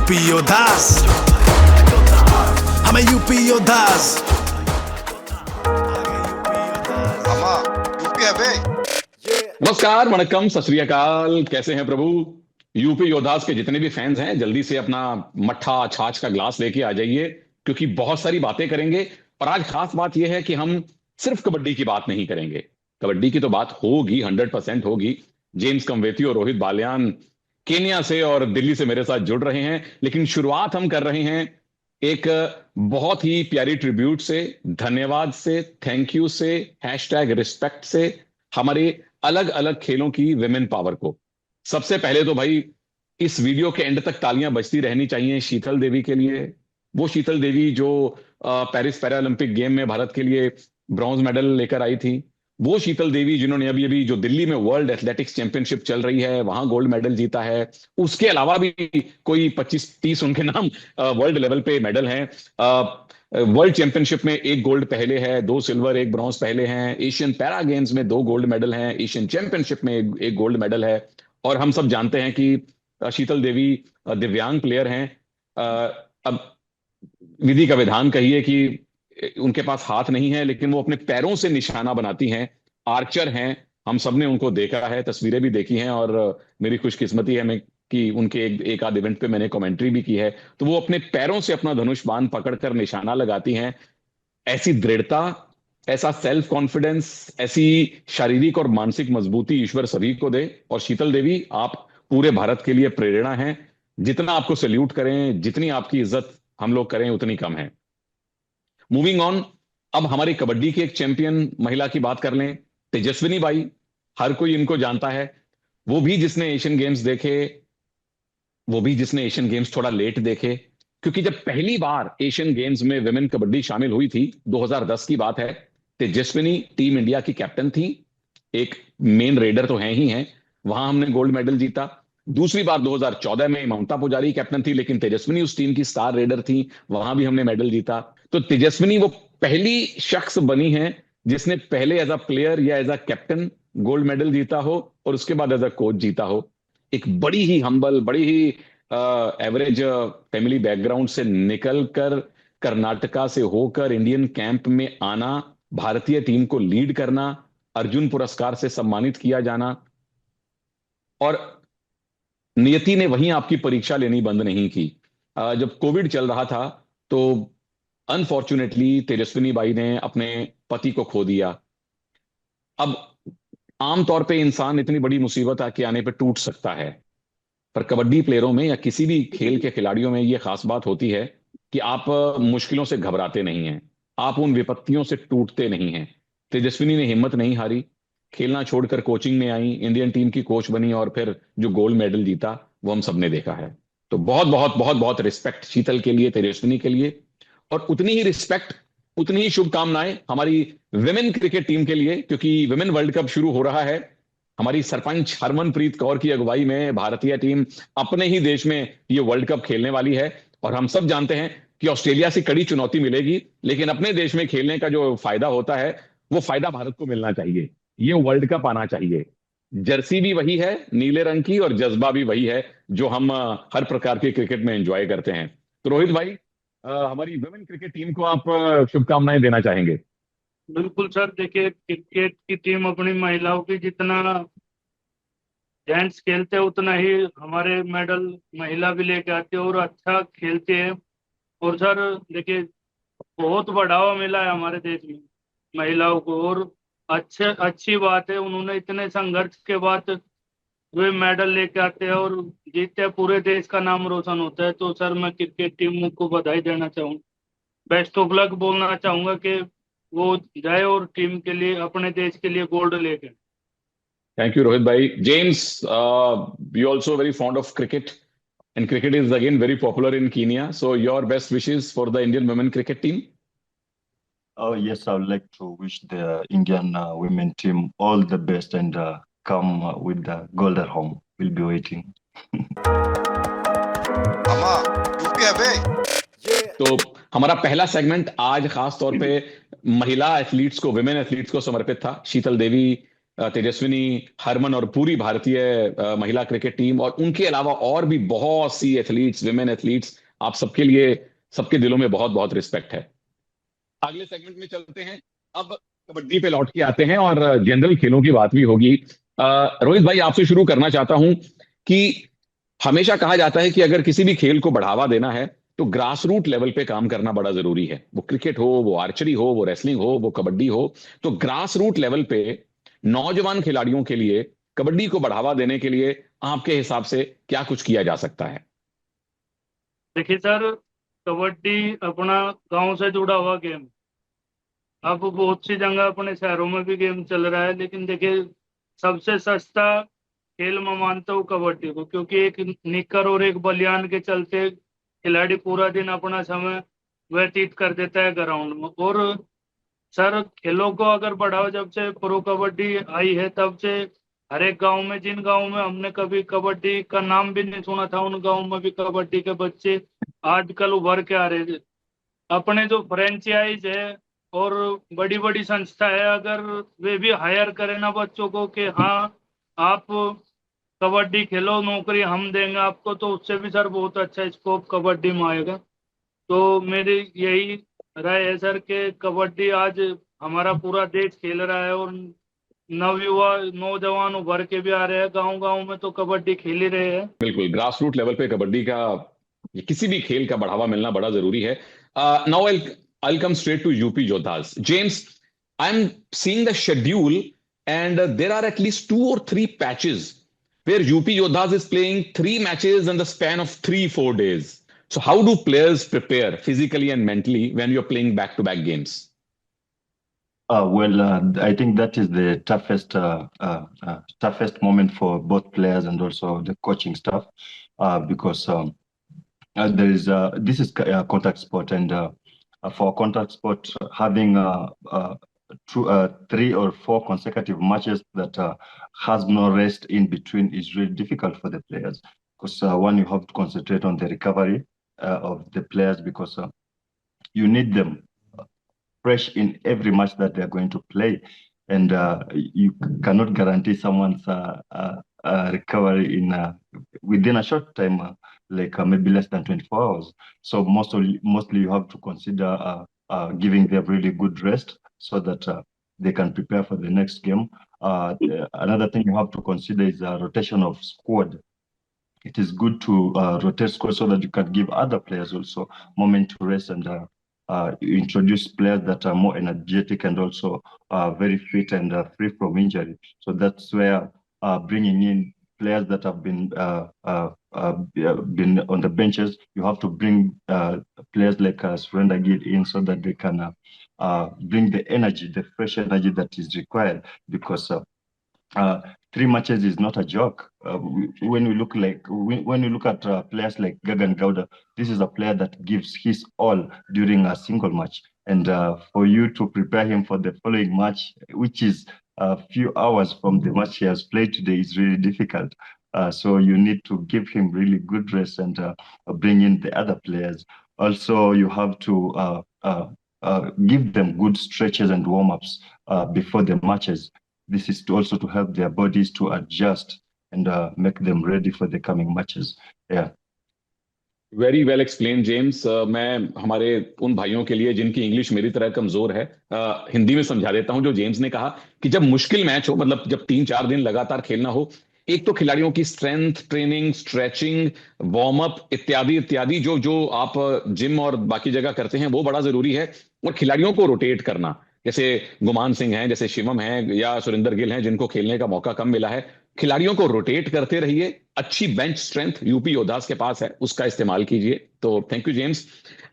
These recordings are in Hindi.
यूपी योद्धास, हमें यूपी योद्धास। यूपी है बे। नमस्कार, वणक्कम, सत श्री अकाल। कैसे हैं प्रभु? यूपी योद्धास के जितने भी फैंस हैं जल्दी से अपना मट्ठा छाछ का ग्लास लेके आ जाइए, क्योंकि बहुत सारी बातें करेंगे। और आज खास बात यह है कि हम सिर्फ कबड्डी की बात नहीं करेंगे। कबड्डी की तो बात होगी, 100% होगी। जेम्स कमवेती और रोहित बालियान केन्या से और दिल्ली से मेरे साथ जुड़ रहे हैं, लेकिन शुरुआत हम कर रहे हैं एक बहुत ही प्यारी ट्रिब्यूट से, धन्यवाद से, थैंक यू से, #रिस्पेक्ट से, हमारे अलग अलग खेलों की विमेन पावर को। सबसे पहले तो भाई इस वीडियो के एंड तक तालियां बजती रहनी चाहिए शीतल देवी के लिए। वो शीतल देवी जो पेरिस पैरालंपिक गेम में भारत के लिए ब्रॉन्ज मेडल लेकर आई थी। वो शीतल देवी जिन्होंने अभी अभी जो दिल्ली में वर्ल्ड एथलेटिक्स चैंपियनशिप चल रही है वहां गोल्ड मेडल जीता है। उसके अलावा भी कोई 25-30 उनके नाम वर्ल्ड लेवल पे मेडल हैं। वर्ल्ड चैंपियनशिप में 1 गोल्ड पहले है, 2 सिल्वर 1 ब्रॉन्ज पहले हैं। एशियन पैरा गेम्स में 2 गोल्ड मेडल हैं। एशियन चैंपियनशिप में एक गोल्ड मेडल है। और हम सब जानते हैं कि शीतल देवी दिव्यांग प्लेयर हैं। अब विधि का विधान कहिए कि उनके पास हाथ नहीं है, लेकिन वो अपने पैरों से निशाना बनाती हैं। आर्चर हैं, हम सबने उनको देखा है, तस्वीरें भी देखी हैं। और मेरी खुशकिस्मती है मैं कि उनके एक आध इवेंट पे मैंने कमेंट्री भी की है। तो वो अपने पैरों से अपना धनुष बाण पकड़कर निशाना लगाती हैं। ऐसी दृढ़ता, ऐसा सेल्फ कॉन्फिडेंस, ऐसी शारीरिक और मानसिक मजबूती ईश्वर सभी को दे। और शीतल देवी, आप पूरे भारत के लिए प्रेरणा हैं। जितना आपको सैल्यूट करें, जितनी आपकी इज्जत हम लोग करें, उतनी कम है। मूविंग ऑन, अब हमारी कबड्डी की एक चैंपियन महिला की बात कर लें, तेजस्विनी बाई। हर कोई इनको जानता है। वो भी जिसने एशियन गेम्स देखे, वो भी जिसने एशियन गेम्स थोड़ा लेट देखे, क्योंकि जब पहली बार एशियन गेम्स में विमेन कबड्डी शामिल हुई थी, 2010 की बात है। तेजस्विनी टीम इंडिया की कैप्टन थी। एक मेन रेडर तो हैं ही हैं, वहां हमने गोल्ड मेडल जीता। दूसरी बार 2014 में ममता पुजारी कैप्टन थी, लेकिन तेजस्विनी उस टीम की स्टार रेडर थी, वहां भी हमने मेडल जीता। तो तेजस्विनी वो पहली शख्स बनी है जिसने पहले एज अ प्लेयर या as a captain gold medal जीता हो और उसके बाद एज अ कोच जीता हो। एक बड़ी ही हम्बल, बड़ी ही एवरेज फैमिली बैकग्राउंड से निकलकर कर्नाटका से होकर इंडियन कैंप में आना, भारतीय टीम को लीड करना, अर्जुन पुरस्कार से सम्मानित किया जाना। और नियति ने वहीं आपकी परीक्षा लेनी बंद नहीं की। जब कोविड चल रहा था तो अनफॉर्चुनेटली तेजस्विनी बाई ने अपने पति को खो दिया। अब आमतौर पे इंसान इतनी बड़ी मुसीबत आके आने पे टूट सकता है, पर कबड्डी प्लेयरों में या किसी भी खेल के खिलाड़ियों में यह खास बात होती है कि आप मुश्किलों से घबराते नहीं हैं, आप उन विपत्तियों से टूटते नहीं हैं। तेजस्विनी ने हिम्मत नहीं हारी, खेलना छोड़कर कोचिंग में आई, इंडियन टीम की कोच बनी और फिर जो गोल्ड मेडल जीता वो हम सबने देखा है। तो बहुत बहुत बहुत बहुत रिस्पेक्ट शीतल के लिए, तेजस्विनी के लिए। और उतनी ही रिस्पेक्ट, उतनी ही शुभकामनाएं हमारी विमेन क्रिकेट टीम के लिए, क्योंकि विमेन वर्ल्ड कप शुरू हो रहा है। हमारी सरपंच हरमनप्रीत कौर की अगुवाई में भारतीय टीम अपने ही देश में ये वर्ल्ड कप खेलने वाली है। और हम सब जानते हैं कि ऑस्ट्रेलिया से कड़ी चुनौती मिलेगी, लेकिन अपने देश में खेलने का जो फायदा होता है वो फायदा भारत को मिलना चाहिए। ये वर्ल्ड कप आना चाहिए। जर्सी भी वही है नीले रंग की, और जज्बा भी वही है जो हम हर प्रकार के क्रिकेट में एंजॉय करते हैं। तो रोहित भाई, हमारी वुमेन क्रिकेट टीम को आप शुभकामनाएं देना चाहेंगे? बिल्कुल सर, देखिए क्रिकेट की टीम अपनी महिलाओं की जितना जेंट्स खेलते हैं उतना ही हमारे मेडल महिला भी लेके आते हैं और अच्छा खेलते हैं। और सर देखिए, बहुत बढ़ावा मिला है हमारे देश में महिलाओं को, और अच्छी बात है उन्होंने इतने संघर्ष के बाद वे मेडल लेके आते हैं और जीतते हैं, पूरे देश का नाम रोशन होता है। तो सर मैं क्रिकेट टीम को बधाई देना चाहूँ, बेस्ट ऑफ लक बोलना चाहूंगा कि वो जाए और टीम के लिए, अपने देश के लिए गोल्ड लेके। थैंक यू रोहित भाई। James, you also very fond of cricket, and cricket is again very popular in Kenya. So your best wishes for the Indian women cricket team. Oh, yes, I would like to wish the Indian women team all the best and come with the gold at home. We'll be waiting. UP है बे। तो हमारा पहला सेगमेंट आज खास तौर पे महिला एथलीट्स को, विमेन एथलीट्स को समर्पित था। शीतल देवी तेजस्विनी, हरमन और पूरी भारतीय महिला क्रिकेट टीम, और उनके अलावा और भी बहुत सी एथलीट्स, विमेन एथलीट्स, आप सबके लिए, सबके दिलों में बहुत बहुत रिस्पेक्ट है। अगले सेगमेंट में चलते हैं। अब कबड्डी पे लौट के आते हैं और जनरल खेलों की बात भी होगी। रोहित भाई, आपसे शुरू करना चाहता हूं कि हमेशा कहा जाता है कि अगर किसी भी खेल को बढ़ावा देना है तो ग्रास रूट लेवल पे काम करना बड़ा जरूरी है। वो क्रिकेट हो, वो आर्चरी हो, वो रेसलिंग हो, वो कबड्डी हो। तो ग्रास रूट लेवल पे नौजवान खिलाड़ियों के लिए कबड्डी को बढ़ावा देने के लिए आपके हिसाब से क्या कुछ किया जा सकता है? देखिए सर, कबड्डी अपना गांव से जुड़ा हुआ गेम। अब बहुत सी जगह अपने शहरों में भी गेम चल रहा है, लेकिन देखिए सबसे सस्ता खेल मैं मानता हूँ कबड्डी को, क्योंकि एक निक्कर और एक बलियान के चलते खिलाड़ी पूरा दिन अपना समय व्यतीत कर देता है ग्राउंड में। और सर, खेलों को अगर बढ़ावा जब से प्रो कबड्डी आई है तब से हर एक गांव में, जिन गांव में हमने कभी कबड्डी का नाम भी नहीं सुना था, उन गांव में भी कबड्डी के बच्चे आजकल उभर के आ रहे थे। अपने जो फ्रेंचाइज है और बड़ी बड़ी संस्था है, अगर वे भी हायर करें ना बच्चों को कि हाँ आप कबड्डी खेलो, नौकरी हम देंगे आपको, तो उससे भी सर बहुत अच्छा स्कोप कबड्डी में आएगा। तो मेरी यही राय है सर कि कबड्डी आज हमारा पूरा देश खेल रहा है और नवयुवा नौजवान उभर के भी आ रहे हैं, गांव गांव में तो कबड्डी खेल ही रहे हैं। बिल्कुल, ग्रास रूट लेवल पे कबड्डी का, ये किसी भी खेल का बढ़ावा मिलना बड़ा जरूरी है। Now I'll come straight to UP Yodhas. James, I'm seeing the schedule and there are at least 2 or 3 patches where UP Yodhas is playing 3 matches in the span of 3-4 days. So how do players prepare physically and mentally when you're playing back-to-back games? I think that is the toughest moment for both players and also the coaching staff, because this is a contact sport, and for contact sport, having 3 or 4 consecutive matches that has no rest in between is really difficult for the players, because one, you have to concentrate on the recovery of the players, because you need them fresh in every match that they're going to play, and you cannot guarantee someone's recovery in within a short time, like maybe less than 24 hours. So mostly you have to consider giving them really good rest so that they can prepare for the next game. Another thing you have to consider is rotation of squad. It is good to rotate squad so that you can give other players also moment to rest, and you introduce players that are more energetic and also very fit and free from injury. So that's where bringing in players that have been on the benches, you have to bring players like Surrender Gill in so that they can bring the energy, the fresh energy that is required, because 3 matches is not a joke. When we look at players like Gagan Gowda, this is a player that gives his all during a single match, and for you to prepare him for the following match, which is a few hours from the match he has played today, is really difficult. So you need to give him really good rest and bring in the other players. Also, you have to give them good stretches and warm-ups before the matches. This is also to help their bodies to adjust and make them ready for the coming matches. Yeah. Very well explain James. मैं हमारे उन भाइयों के लिए जिनकी इंग्लिश मेरी तरह कमजोर है, हिंदी में समझा देता हूं। जो जेम्स ने कहा कि जब मुश्किल मैच हो, मतलब जब 3-4 दिन लगातार खेलना हो, एक तो खिलाड़ियों की strength training, stretching, warm up इत्यादि इत्यादि जो आप जिम और बाकी जगह करते हैं वो बड़ा जरूरी है। और खिलाड़ियों को रोटेट करना, जैसे गुमान सिंह हैं, जैसे शिवम हैं या सुरिंदर गिल हैं, जिनको खेलने का मौका कम मिला है, खिलाड़ियों को रोटेट करते रहिए। अच्छी बेंच स्ट्रेंथ यूपी योद्धास के पास है, उसका इस्तेमाल कीजिए। तो थैंक यू जेम्स।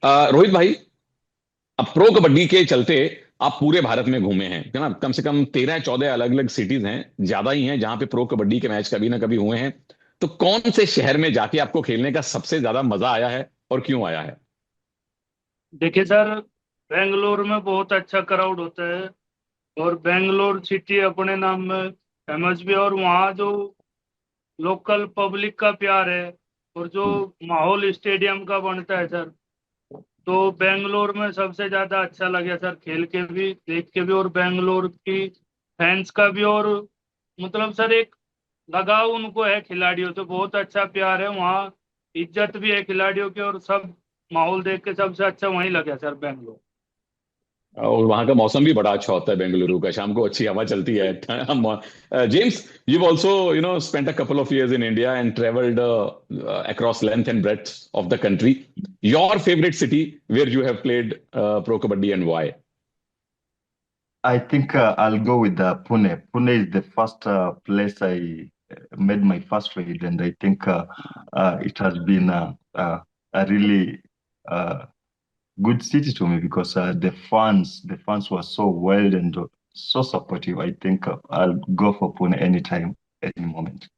रोहित भाई, अब प्रो कबड्डी के चलते आप पूरे भारत में घूमे हैं, है ना? कम से कम 13-14 अलग अलग सिटीज हैं, ज्यादा ही हैं, जहां पे प्रो कबड्डी के मैच कभी ना कभी हुए हैं। तो कौन से शहर में जाके आपको खेलने का सबसे ज्यादा मजा आया है और क्यों आया है? देखिए सर, बेंगलोर में बहुत अच्छा क्राउड होता है और बेंगलोर सिटी अपने नाम में फेमस भी है, और वहाँ जो लोकल पब्लिक का प्यार है और जो माहौल स्टेडियम का बनता है सर, तो बेंगलोर में सबसे ज्यादा अच्छा लगे सर, खेल के भी, देख के भी, और बेंगलोर की फैंस का भी, और मतलब सर एक लगाव उनको है खिलाड़ियों से, बहुत अच्छा प्यार है वहाँ, इज्जत भी है खिलाड़ियों की, और सब माहौल देख के सबसे अच्छा वहीं लगे सर, बेंगलोर। और वहां का मौसम भी बड़ा अच्छा होता है बेंगलुरु का, शाम को अच्छी हवा चलती है। James, you've also spent a couple of years in India and traveled across length and breadth of the country. Your favorite city where you have played pro kabaddi and why? I think I'll go with Pune. Pune is the first place I made my first raid, and I think it has been a really good city to me because the fans were so well and so supportive. I think I'll go for Pune anytime, any moment.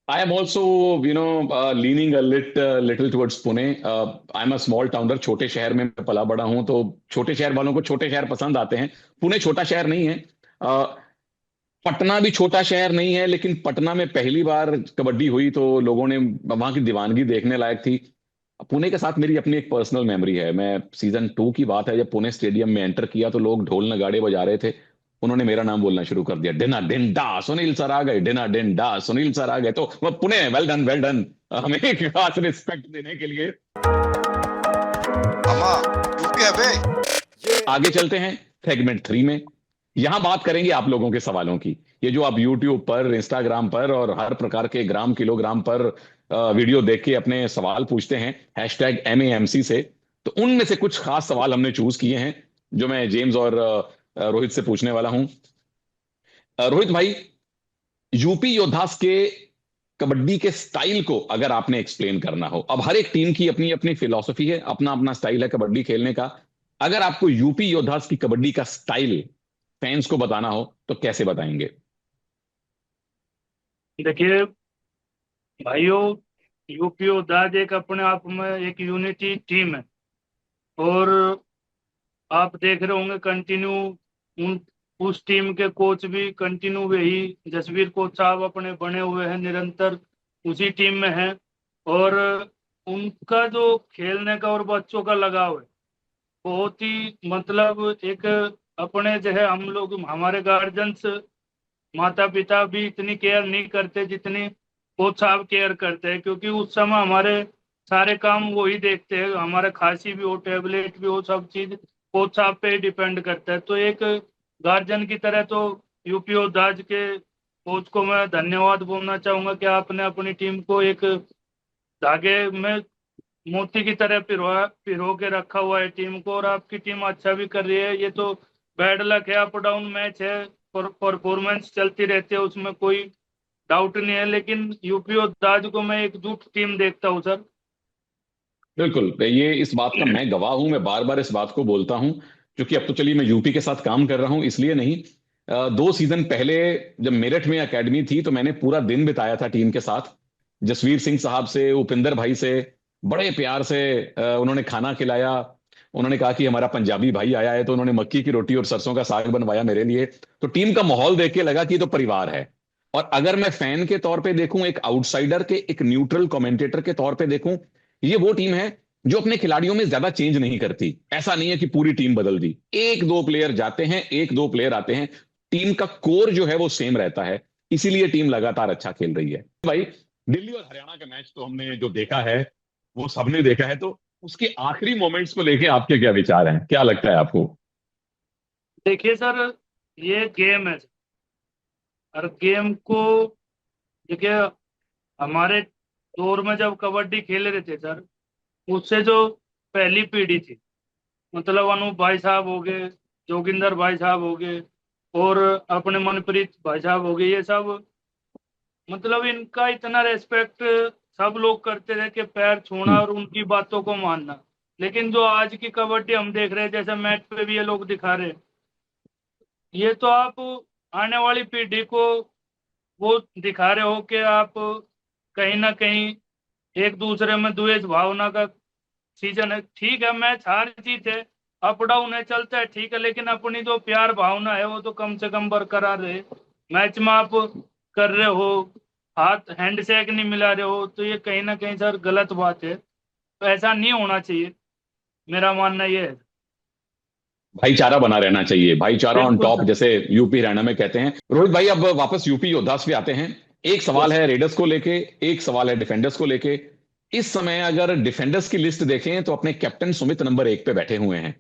I am also, leaning a little towards Pune. I'm a small towner. छोटे शहर में मैं पला बड़ा हूं, तो छोटे शहर वालों को छोटे शहर पसंद आते हैं। पुणे छोटा शहर नहीं है। पटना भी छोटा शहर नहीं है, लेकिन पटना में पहली बार कबड्डी हुई तो लोगों ने वहां की दीवानगी देखने लायक थी। पुणे के साथ मेरी अपनी एक पर्सनल मेमोरी है। मैं सीजन 2 की बात है, जब पुणे स्टेडियम में एंटर किया तो लोग ढोल नगाड़े बजा रहे थे। उन्होंने मेरा नाम बोलना शुरू कर दिया, डिना डिंडा सुनील सर आ गए, डिना डिंडा सुनील सर आ गए। तो वह Pune, well done well done, हमें एक खास रिस्पेक्ट देने के लिए। मामा यूपी है बे। आगे चलते हैं सेगमेंट 3 में। यहां बात करेंगे आप लोगों के सवालों की। ये जो आप यूट्यूब पर, इंस्टाग्राम पर और हर प्रकार के ग्राम किलोग्राम पर वीडियो देख के अपने सवाल पूछते हैं #MAMC से, तो उनमें से कुछ खास सवाल हमने चूज किए हैं जो मैं जेम्स और रोहित से पूछने वाला हूं। रोहित भाई, यूपी योद्धास के कबड्डी के स्टाइल को अगर आपने एक्सप्लेन करना हो, अब हर एक टीम की अपनी अपनी फिलॉसफी है, अपना अपना स्टाइल है कबड्डी खेलने का। अगर आपको यूपी योद्धास की कबड्डी का स्टाइल फैंस को बताना हो तो कैसे बताएंगे? देखिए भाइयों, यूपी योद्धाज एक अपने आप में एक यूनिटी टीम है, और आप देख रहे होंगे कंटिन्यू उन उस टीम के कोच भी कंटिन्यू वही जसवीर कोच साहब अपने बने हुए हैं, निरंतर उसी टीम में हैं, और उनका जो खेलने का और बच्चों का लगाव है बहुत ही, मतलब एक अपने जो है, हम लोग हमारे गार्जियंस माता पिता भी इतनी केयर नहीं करते जितनी कोच साहब केयर करते हैं, क्योंकि उस समय हमारे सारे काम वो ही देखते हैं, हमारे खांसी भी हो, टेबलेट भी हो, सब चीज कोच साहब पे ही डिपेंड करता है। तो एक गार्जियन की तरह तो यूपी योद्धाज के कोच को मैं धन्यवाद बोलना चाहूंगा कि आपने अपनी टीम को एक धागे में मोती की तरह पिरो के रखा हुआ है टीम को, और आपकी टीम अच्छा भी कर रही है। ये तो बैड लक है, अप डाउन मैच है, परफॉर्मेंस चलती रहती है, उसमें कोई डाउट नहीं है, लेकिन यूपी और दाज को मैं एकजुट टीम देखता हूँ सर। बिल्कुल, ये इस बात का मैं गवाह हूं। मैं बार बार इस बात को बोलता हूं, क्योंकि अब तो चलिए मैं यूपी के साथ काम कर रहा हूं इसलिए नहीं। 2 सीजन पहले जब मेरठ में एकेडमी थी तो मैंने पूरा दिन बिताया था टीम के साथ। जसवीर सिंह साहब से, उपिंदर भाई से बड़े प्यार से उन्होंने खाना खिलाया। उन्होंने कहा कि हमारा पंजाबी भाई आया है, तो उन्होंने मक्की की रोटी और सरसों का साग बनवाया मेरे लिए। तो टीम का माहौल देख के लगा कि ये तो परिवार है। और अगर मैं फैन के तौर पे देखूं, एक आउटसाइडर के, एक न्यूट्रल कमेंटेटर के तौर पे देखूं, ये वो टीम है जो अपने खिलाड़ियों में ज्यादा चेंज नहीं करती। ऐसा नहीं है कि पूरी टीम बदल दी, 1-2 प्लेयर जाते हैं, 1-2 प्लेयर आते हैं, टीम का कोर जो है वो सेम रहता है। इसीलिए टीम लगातार अच्छा खेल रही है। भाई, दिल्ली और हरियाणा का मैच तो हमने जो देखा है वो सबने देखा है, तो उसके आखिरी मोमेंट्स को लेके आपके क्या विचार हैं? क्या लगता है आपको? देखिए सर, ये गेम है, और गेम को देखिए, हमारे दौर में जब कबड्डी खेल रहे थे सर, उससे जो पहली पीढ़ी थी, मतलब अनूप भाई साहब हो गए, जोगिंदर भाई साहब हो गए, और अपने मनप्रीत भाई साहब हो गए, ये सब मतलब इनका इतना रेस्पेक्ट सब लोग करते थे कि पैर छूना और उनकी बातों को मानना। लेकिन जो आज की कबड्डी हम देख रहे हैं, जैसे मैच पे भी ये लोग दिखा रहे हैं, ये तो आप आने वाली पीढ़ी को वो दिखा रहे हो कि आप कहीं ना कहीं एक दूसरे में द्वेष भावना का सीजन है। ठीक है, मैच हार जीत है, अप डाउन है, चलता है, ठीक है, लेकिन अपनी जो प्यार भावना है वो तो कम से कम बरकरार रहे। मैच में आप कर रहे हो, हाथ हैंडशेक नहीं मिला रहे हो, तो ये कहीं ना कहीं सर गलत बात है। तो ऐसा नहीं होना चाहिए, मेरा मानना ये है। भाईचारा बना रहना चाहिए, भाईचारा ऑन बिल्कुल टॉप, सर। जैसे यूपी हरियाणा में कहते हैं। रोहित भाई, अब वापस यूपी योद्धास पे आते हैं। एक सवाल है रेडर्स को लेके, एक सवाल है डिफेंडर्स को लेके। इस समय अगर डिफेंडर्स की लिस्ट देखें तो अपने कैप्टन सुमित नंबर 1 पे बैठे हुए हैं।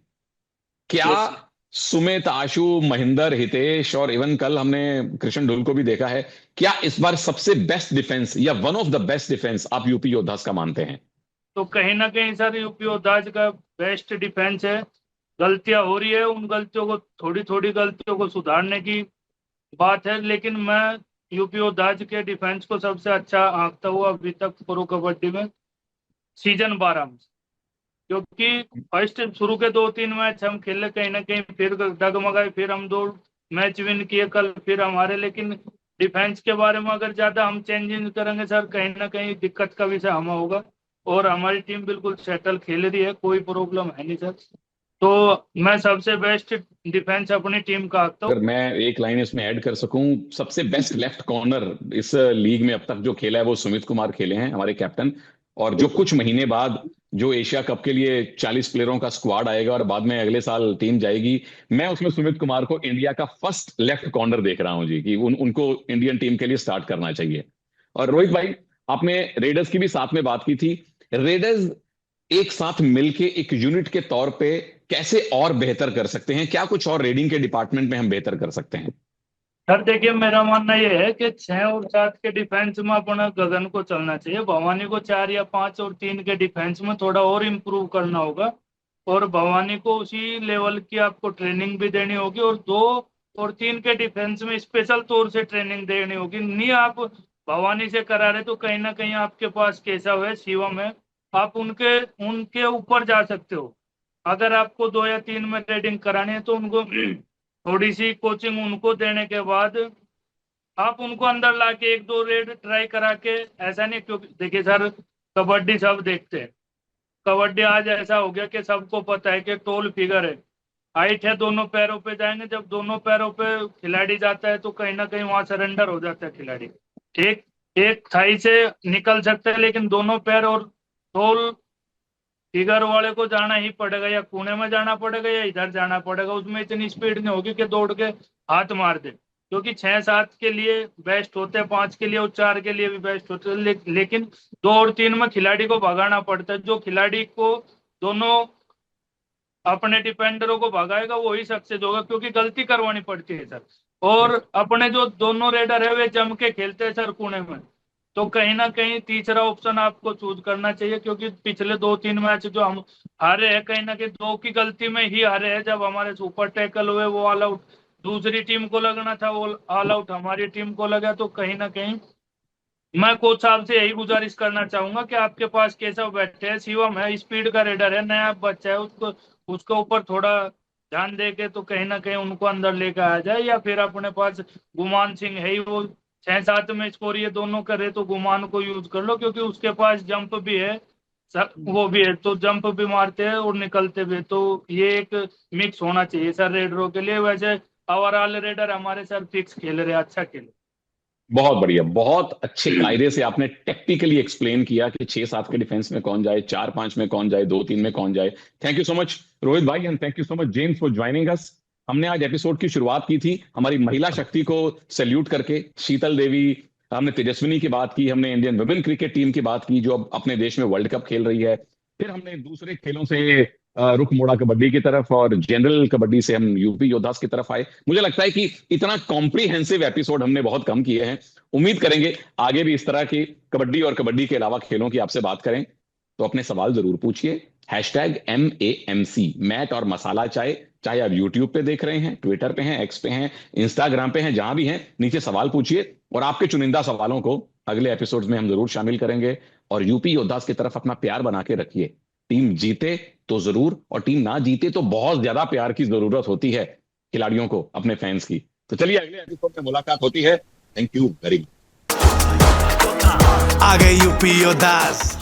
क्या यस। सुमित, आशु, महेंद्र, हितेश और इवन कल हमने कृष्ण ढुल को भी देखा है, क्या इस बार सबसे बेस्ट डिफेंस या one of the best defence आप यूपी योद्धास का मानते हैं? तो कहीं ना कहीं सर यूपी योद्धाज का बेस्ट डिफेंस है। गलतियां हो रही है, उन गलतियों को, थोड़ी थोड़ी गलतियों को सुधारने की बात है, लेकिन मैं यूपी योद्धाज के डिफेंस को सबसे अच्छा आंकता हुआ अभी तक प्रो कबड्डी में सीजन 12 में। क्योंकि फर्स्ट शुरू के 2-3 मैच हम खेले, कहीं ना कहीं फिर डगमगाए, फिर हम 2 मैच विन किए कल, फिर हमारे, लेकिन डिफेंस के बारे में अगर ज्यादा हम चेंज करेंगे सर, कहीं ना कहीं दिक्कत का विषय हमें होगा। और हमारी टीम बिल्कुल सेटल खेल रही है, कोई प्रॉब्लम है नहीं सर। तो मैं सबसे बेस्ट डिफेंस अपनी टीम का आंकता हूँ। अगर मैं एक लाइन इसमें ऐड कर सकूं, सबसे बेस्ट लेफ्ट कॉर्नर इस लीग में अब तक जो खेला है वो सुमित कुमार खेले हैं, हमारे कैप्टन। और जो कुछ महीने बाद जो एशिया कप के लिए 40 प्लेयरों का स्क्वाड आएगा और बाद में अगले साल टीम जाएगी, मैं उसमें सुमित कुमार को इंडिया का फर्स्ट लेफ्ट कॉर्नर देख रहा हूं जी, कि उनको इंडियन टीम के लिए स्टार्ट करना चाहिए। और रोहित भाई, आपने रेडर्स की भी साथ में बात की थी। रेडर्स एक साथ मिलके एक यूनिट के तौर पे कैसे और बेहतर कर सकते हैं? क्या कुछ और रेडिंग के डिपार्टमेंट में हम बेहतर कर सकते हैं? सर देखिए, मेरा मानना यह है कि 6 और 7 के डिफेंस में अपना गगन को चलना चाहिए। भवानी को 4 या 5 और 3 के डिफेंस में थोड़ा और इम्प्रूव करना होगा। और भवानी को उसी लेवल की आपको ट्रेनिंग भी देनी होगी, और 2 और 3 के डिफेंस में स्पेशल तौर से ट्रेनिंग देनी होगी। नहीं आप भवानी से करा रहे तो कहीं ना कहीं आपके पास केशव है, शिवम है, आप उनके उनके ऊपर जा सकते हो। अगर आपको 2 या 3 में रेडिंग करानी है तो उनको थोड़ी सी कोचिंग उनको देने के बाद आप उनको अंदर लाके 1-2 रेड ट्राई करा के, ऐसा नहीं, क्योंकि देखिए सर, कबड्डी सब देखते हैं। कबड्डी आज ऐसा हो गया कि सबको पता है कि टोल फिगर है, हाइट है, दोनों पैरों पे जाएंगे। जब दोनों पैरों पे खिलाड़ी जाता है तो कहीं ना कहीं वहां सरेंडर हो जाता है खिलाड़ी। एक एक थाई से निकल सकता है, लेकिन दोनों पैर और टोल फिगर वाले को जाना ही पड़ेगा, या कोने में जाना पड़ेगा या इधर जाना पड़ेगा। उसमें इतनी स्पीड नहीं होगी कि दौड़ के हाथ मार दे, क्योंकि 6-7 के लिए बेस्ट होते हैं, 5 के लिए और 4 के लिए भी बेस्ट होते हैं, लेकिन 2 और 3 में खिलाड़ी को भगाना पड़ता है। जो खिलाड़ी को दोनों अपने डिफेंडरों को भगाएगा वही सक्सेस होगा, क्योंकि गलती करवानी पड़ती है सर। और अपने जो दोनों रेडर है वे जम के खेलते हैं सर कोने में। तो कहीं ना कहीं तीसरा ऑप्शन आपको चूज करना चाहिए, क्योंकि पिछले 2-3 मैच जो हम हारे हैं, कहीं ना कहीं 2 की गलती में ही हारे हैं। जब हमारे सुपर टैकल हुए वो ऑल आउट दूसरी टीम को लगना था, वो ऑल आउट हमारी टीम को लगा। तो कहीं ना कहीं मैं कोच साहब से यही गुजारिश करना चाहूंगा कि आपके पास केशव बैठे हैं, शिवम है, स्पीड का रेडर है, नया बच्चा है, उसके ऊपर थोड़ा ध्यान दे के तो कहीं ना कहीं उनको अंदर लेकर आ जाए। या फिर अपने पास गुमान सिंह है ही, वो 6-7 में स्कोर ये दोनों करे, तो गुमान को यूज कर लो, क्योंकि उसके पास जंप भी है, वो भी है, तो जंप भी मारते हैं और निकलते भी। तो ये एक मिक्स होना चाहिए सर रेडरों के लिए। वैसे ओवरऑल रेडर हमारे सर फिक्स खेल रहे, अच्छा खेले। बहुत बढ़िया, बहुत अच्छे कायदे से आपने टेक्निकली एक्सप्लेन किया कि 6-7 के डिफेंस में कौन जाए, 4-5 में कौन जाए, 2-3 में कौन जाए। Thank you so much Rohit भाई, and thank you so much James for joining us. हमने आज एपिसोड की शुरुआत की थी हमारी महिला शक्ति को सैल्यूट करके, शीतल देवी, हमने तेजस्विनी की बात की, हमने इंडियन वुमेन क्रिकेट टीम की बात की जो अब अपने देश में वर्ल्ड कप खेल रही है। फिर हमने दूसरे खेलों से रुख मोड़ा कबड्डी की तरफ, और जनरल कबड्डी से हम यूपी योद्धास की तरफ आए। मुझे लगता है कि इतना कॉम्प्रिहेंसिव एपिसोड हमने बहुत कम किए हैं। उम्मीद करेंगे आगे भी इस तरह की कबड्डी और कबड्डी के अलावा खेलों की आपसे बात करें। तो अपने सवाल जरूर पूछिए। #MAMC मैट और मसाला चाय, चाहे आप यूट्यूब पे देख रहे हैं, ट्विटर पे हैं, एक्स पे हैं, इंस्टाग्राम पे हैं, जहां भी हैं, नीचे सवाल पूछिए और आपके चुनिंदा सवालों को अगले एपिसोड्स में हम जरूर शामिल करेंगे। और यूपी योद्धास की तरफ अपना प्यार बना के रखिए। टीम जीते तो जरूर, और टीम ना जीते तो बहुत ज्यादा प्यार की जरूरत होती है खिलाड़ियों को, अपने फैंस की। तो चलिए अगले एपिसोड में मुलाकात होती है। Thank you very much. आ गए यूपी योद्धास।